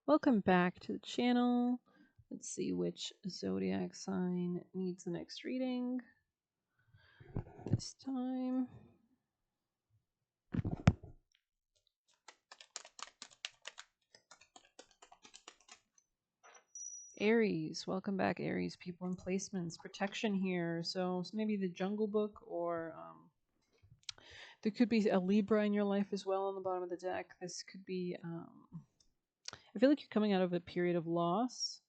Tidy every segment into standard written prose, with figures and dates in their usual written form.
Welcome back to the channel. Let's see which zodiac sign needs the next reading this time. Aries, welcome back, Aries. People and placements, protection here. So maybe the Jungle Book, or there could be a Libra in your life as well on the bottom of the deck. This could be, I feel like you're coming out of a period of loss.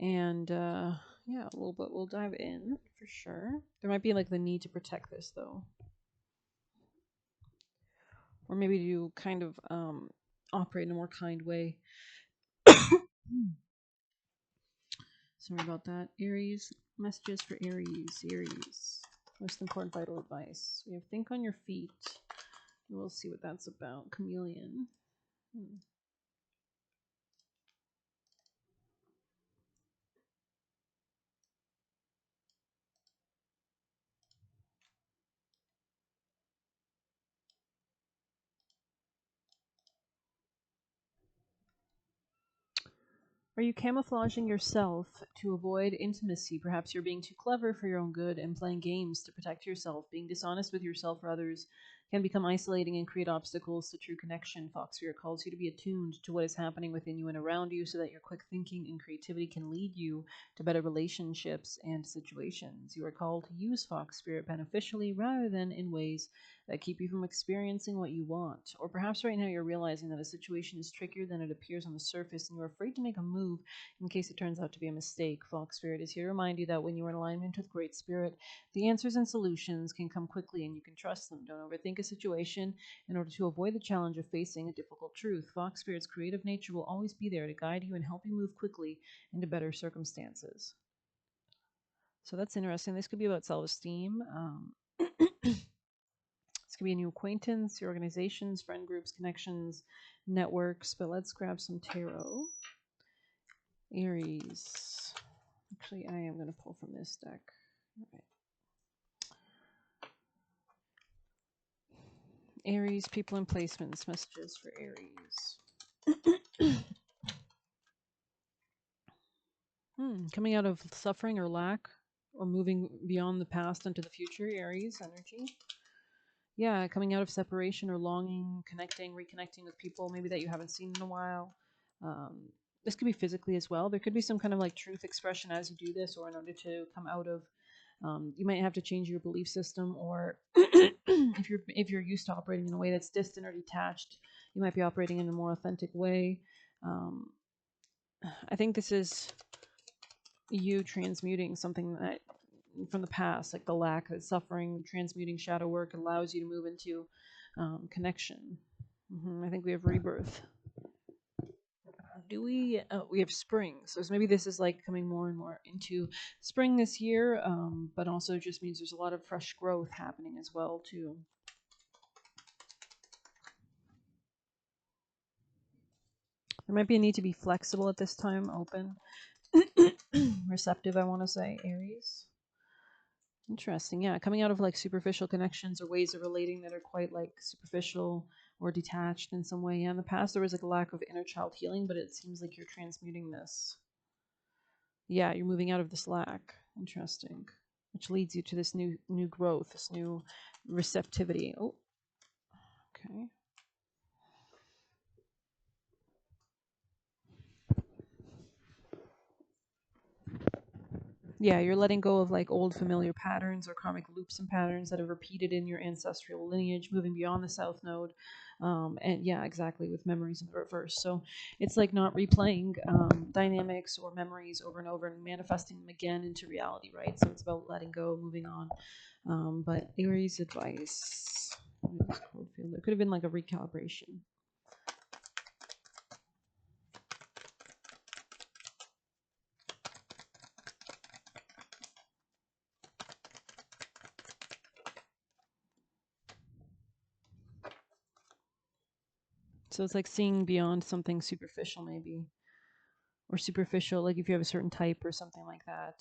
And yeah, we'll dive in for sure. There might be like the need to protect this though. Or maybe to kind of operate in a more kind way. Sorry about that. Aries, messages for Aries. Aries, most important vital advice. We have think on your feet. We'll see what that's about. Chameleon. Are you camouflaging yourself to avoid intimacy? Perhaps you're being too clever for your own good and playing games to protect yourself. Being dishonest with yourself or others can become isolating and create obstacles to true connection. Fox Spirit calls you to be attuned to what is happening within you and around you so that your quick thinking and creativity can lead you to better relationships and situations. You are called to use Fox Spirit beneficially rather than in ways that keep you from experiencing what you want. Or perhaps right now you're realizing that a situation is trickier than it appears on the surface and you're afraid to make a move in case it turns out to be a mistake. Fox Spirit is here to remind you that when you are in alignment with Great Spirit, the answers and solutions can come quickly and you can trust them. Don't overthink a situation in order to avoid the challenge of facing a difficult truth. Fox Spirit's creative nature will always be there to guide you and help you move quickly into better circumstances. So that's interesting. This could be about self-esteem. This could be a new acquaintance, your organizations, friend groups, connections, networks. But let's grab some tarot. Aries. Actually, I am going to pull from this deck. All right. Aries, people and placements, messages for Aries. Coming out of suffering or lack, or moving beyond the past into the future, Aries energy. Yeah, coming out of separation or longing, connecting, reconnecting with people maybe that you haven't seen in a while. This could be physically as well. There could be some kind of like truth expression as you do this, or in order to come out of. You might have to change your belief system, or if you're used to operating in a way that's distant or detached, you might be operating in a more authentic way. I think this is you transmuting something that from the past, like the lack, the suffering. Transmuting shadow work allows you to move into connection. I think we have rebirth. Do we? We have spring. So maybe this is like coming more and more into spring this year, but also just means there's a lot of fresh growth happening as well too. There might be a need to be flexible at this time, open, receptive. I want to say Aries. Interesting. Yeah, coming out of like superficial connections or ways of relating that are quite like superficial or detached in some way. Yeah, in the past there was like a lack of inner child healing, but it seems like you're transmuting this. Yeah, you're moving out of this lack. Interesting. Which leads you to this new growth, this new receptivity. Oh, okay. Yeah, you're letting go of like old familiar patterns or karmic loops and patterns that have repeated in your ancestral lineage, moving beyond the South Node. And yeah, exactly, with memories in the reverse. So it's like not replaying dynamics or memories over and over and manifesting them again into reality, right? So it's about letting go, moving on. But Aries advice. There could have been like a recalibration. So it's like seeing beyond something superficial, maybe, or superficial, like if you have a certain type or something like that.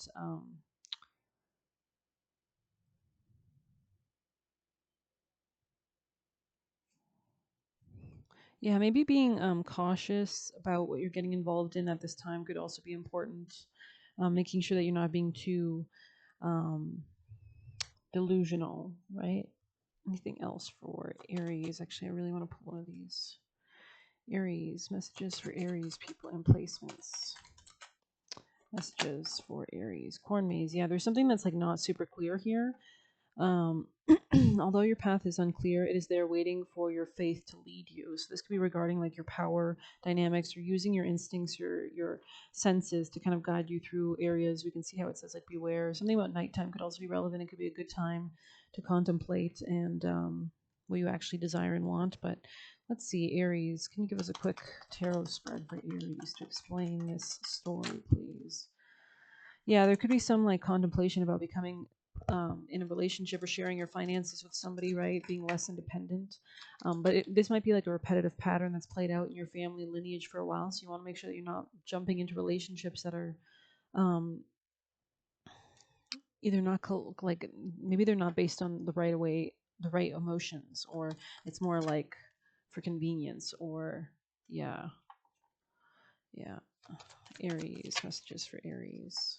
Yeah, maybe being cautious about what you're getting involved in at this time could also be important. Making sure that you're not being too um, delusional, right? Anything else for Aries? Actually, I really want to pull one of these. Aries, messages for Aries people and placements. Messages for Aries. Corn maze. Yeah, there's something that's like not super clear here. Um, although your path is unclear, it is there waiting for your faith to lead you. So this could be regarding like your power dynamics or using your instincts, your senses to kind of guide you through areas. We can see how it says like beware. Something about nighttime could also be relevant. It could be a good time to contemplate and what you actually desire and want. But let's see, Aries, can you give us a quick tarot spread for Aries to explain this story, please? Yeah, there could be some like contemplation about becoming in a relationship or sharing your finances with somebody, right? Being less independent. But this might be like a repetitive pattern that's played out in your family lineage for a while. So you want to make sure that you're not jumping into relationships that are um, either not like maybe they're not based on the right emotions, or it's more like for convenience, or yeah, yeah. Aries, messages for Aries.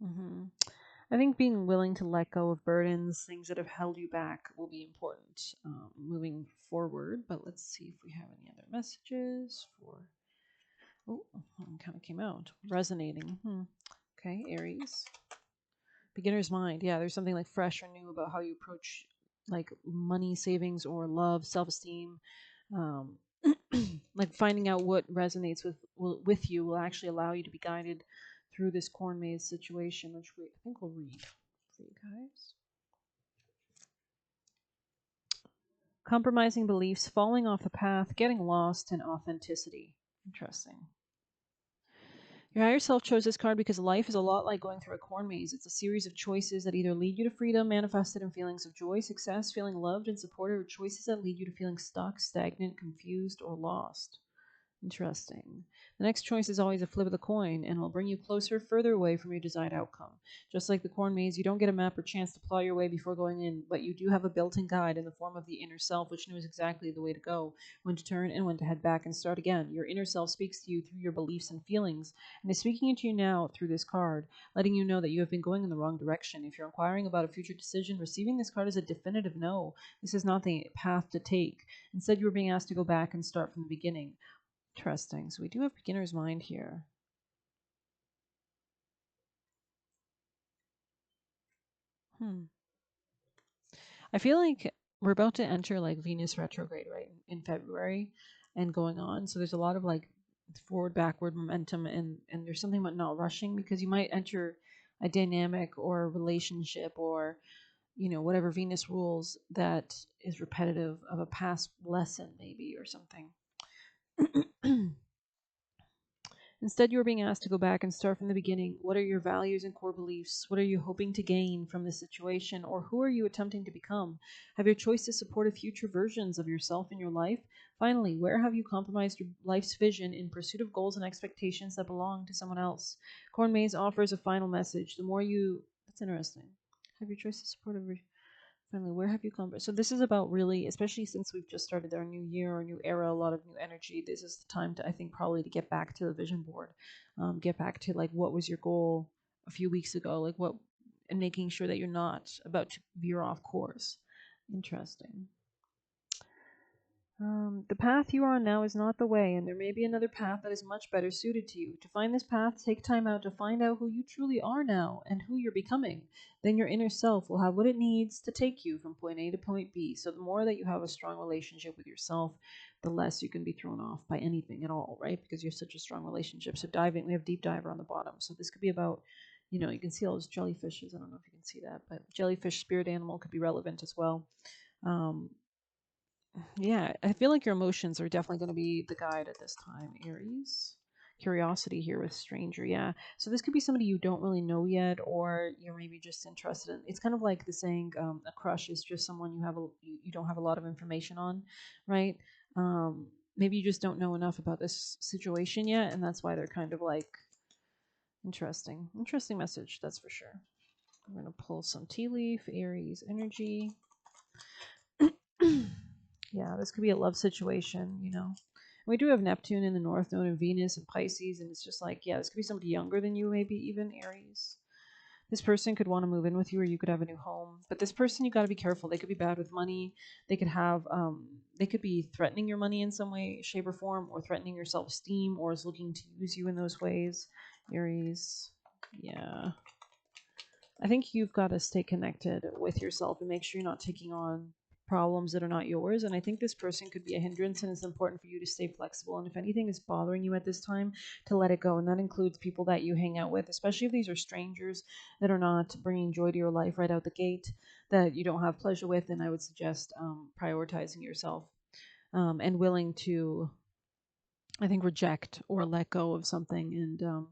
Mm-hmm. I think being willing to let go of burdens, things that have held you back, will be important moving forward. But let's see if we have any other messages for. Oh, kind of came out resonating. Okay, Aries. Beginner's mind. Yeah, there's something like fresh or new about how you approach like money, savings, or love, self-esteem. Um, like finding out what resonates with you will actually allow you to be guided through this corn maze situation, which I think we'll read for you guys. Compromising beliefs, falling off a path, getting lost, and authenticity. Interesting. Your higher self chose this card because life is a lot like going through a corn maze. It's a series of choices that either lead you to freedom, manifested in feelings of joy, success, feeling loved and supported, or choices that lead you to feeling stuck, stagnant, confused, or lost. Interesting. The next choice is always a flip of the coin, and will bring you closer, further away from your desired outcome. Just like the corn maze, you don't get a map or chance to plow your way before going in, but you do have a built in guide in the form of the inner self, which knows exactly the way to go, when to turn, and when to head back and start again. Your inner self speaks to you through your beliefs and feelings, and is speaking to you now through this card, letting you know that you have been going in the wrong direction. If you're inquiring about a future decision, receiving this card is a definitive no. This is not the path to take. Instead, you are being asked to go back and start from the beginning. Interesting. So we do have beginner's mind here. Hmm. I feel like we're about to enter like Venus retrograde, right, in February and going on. So there's a lot of like forward, backward momentum, and there's something about not rushing because you might enter a dynamic or a relationship or whatever Venus rules that is repetitive of a past lesson maybe or something. Instead, you are being asked to go back and start from the beginning. What are your values and core beliefs? What are you hoping to gain from this situation? Or who are you attempting to become? Have your choices supported future versions of yourself in your life? Finally, where have you compromised your life's vision in pursuit of goals and expectations that belong to someone else? Corn Maze offers a final message. The more you. That's interesting. Have your choices supported. Finally, where have you come from? So this is about really, especially since we've just started our new year, our new era, a lot of new energy. This is the time to, I think, probably to get back to the vision board, get back to like what was your goal a few weeks ago, like what, and making sure that you're not about to veer off course. Interesting. The path you are on now is not the way, and there may be another path that is much better suited to you. To find this path, take time out to find out who you truly are now and who you're becoming. Then your inner self will have what it needs to take you from point A to point B. So the more that you have a strong relationship with yourself, the less you can be thrown off by anything at all, right? Because you have such a strong relationship. So diving, we have deep diver on the bottom. So this could be about, you can see all those jellyfishes. I don't know if you can see that, but jellyfish spirit animal could be relevant as well. Um, yeah, I feel like your emotions are definitely going to be the guide at this time, Aries. Curiosity here with stranger, yeah. So this could be somebody you don't really know yet, or you're maybe just interested in. It's kind of like the saying, a crush is just someone you don't have a lot of information on, right? Maybe you just don't know enough about this situation yet, and that's why they're kind of like interesting message. That's for sure. I'm gonna pull some tea leaf, Aries energy. Yeah, this could be a love situation, We do have Neptune in the North Node and Venus and Pisces, and it's just like, yeah, this could be somebody younger than you, maybe even Aries. This person could want to move in with you, or you could have a new home. But this person, you got to be careful. They could be bad with money. They could be threatening your money in some way, shape, or form, or threatening your self-esteem, or is looking to use you in those ways. Aries, yeah. I think you've got to stay connected with yourself and make sure you're not taking on problems that are not yours. And I think this person could be a hindrance, and it's important for you to stay flexible. And if anything is bothering you at this time, to let it go. And that includes people that you hang out with, especially if these are strangers that are not bringing joy to your life right out the gate, that you don't have pleasure with. And I would suggest prioritizing yourself and willing to, I think, reject or let go of something. And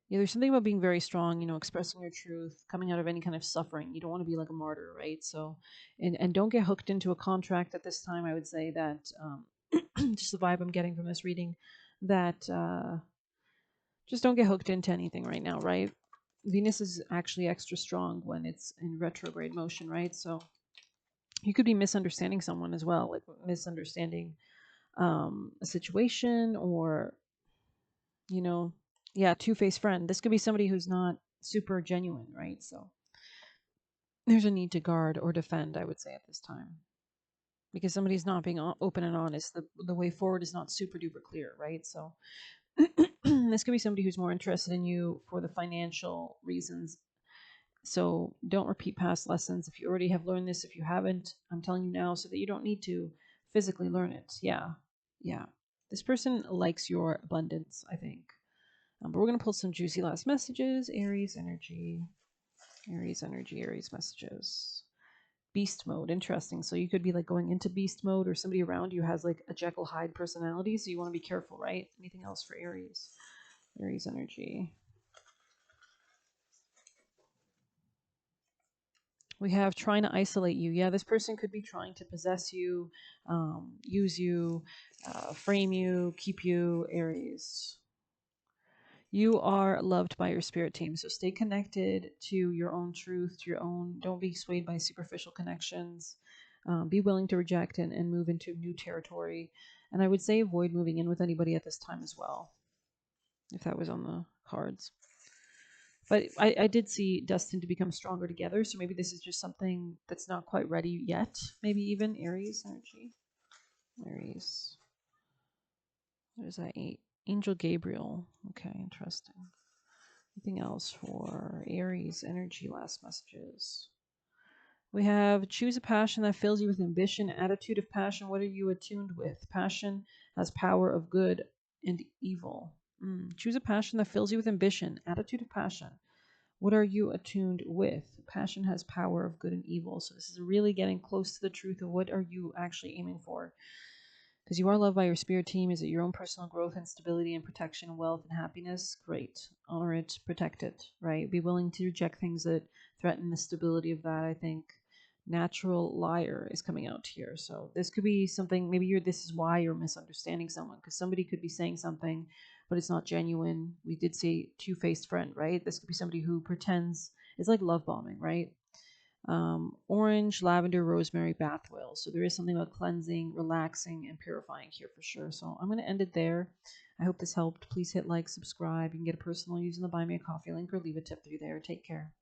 yeah, there's something about being very strong, expressing your truth, coming out of any kind of suffering. You don't want to be like a martyr, right? So, and don't get hooked into a contract at this time. I would say that just the vibe I'm getting from this reading, that just don't get hooked into anything right now, right? Venus is actually extra strong when it's in retrograde motion, right? So you could be misunderstanding someone as well, like misunderstanding a situation, or you know, yeah, two-faced friend. This could be somebody who's not super genuine, right? So there's a need to guard or defend, I would say, at this time, because somebody's not being open and honest. The way forward is not super duper clear, right? So this could be somebody who's more interested in you for the financial reasons. So don't repeat past lessons. If you already have learned this, if you haven't, I'm telling you now so that you don't need to physically learn it. Yeah. Yeah. This person likes your abundance, I think. But we're going to pull some juicy last messages. Aries energy. Aries energy, Aries messages. Beast mode, interesting. So you could be like going into beast mode, or somebody around you has like a Jekyll Hyde personality. So you want to be careful, right? Anything else for Aries? Aries energy. We have trying to isolate you. Yeah, this person could be trying to possess you, use you, frame you, keep you, Aries. You are loved by your spirit team, so stay connected to your own truth, to your own. Don't be swayed by superficial connections. Be willing to reject and move into new territory. And I would say avoid moving in with anybody at this time as well, if that was on the cards. But I did see destined to become stronger together, so maybe this is just something that's not quite ready yet. Maybe even Aries energy. Aries. There's that Angel Gabriel. Okay, interesting. Anything else for Aries energy last messages? We have choose a passion that fills you with ambition, attitude of passion. What are you attuned with? Passion has power of good and evil. Choose a passion that fills you with ambition, attitude of passion. What are you attuned with? Passion has power of good and evil. So this is really getting close to the truth of what are you actually aiming for. Because you are loved by your spirit team. Is it your own personal growth and stability and protection, wealth and happiness? Great. Honor it, protect it, right? Be willing to reject things that threaten the stability of that, I think. Natural liar is coming out here. So this could be something, maybe this is why you're misunderstanding someone, because somebody could be saying something, but it's not genuine. We did say two-faced friend, right? This could be somebody who pretends. It's like love bombing, right? Orange, lavender, rosemary, bath oil. So there is something about cleansing, relaxing, and purifying here for sure. So I'm going to end it there. I hope this helped. Please hit like, subscribe. You can get a personal using the Buy Me a Coffee link or leave a tip through there. Take care.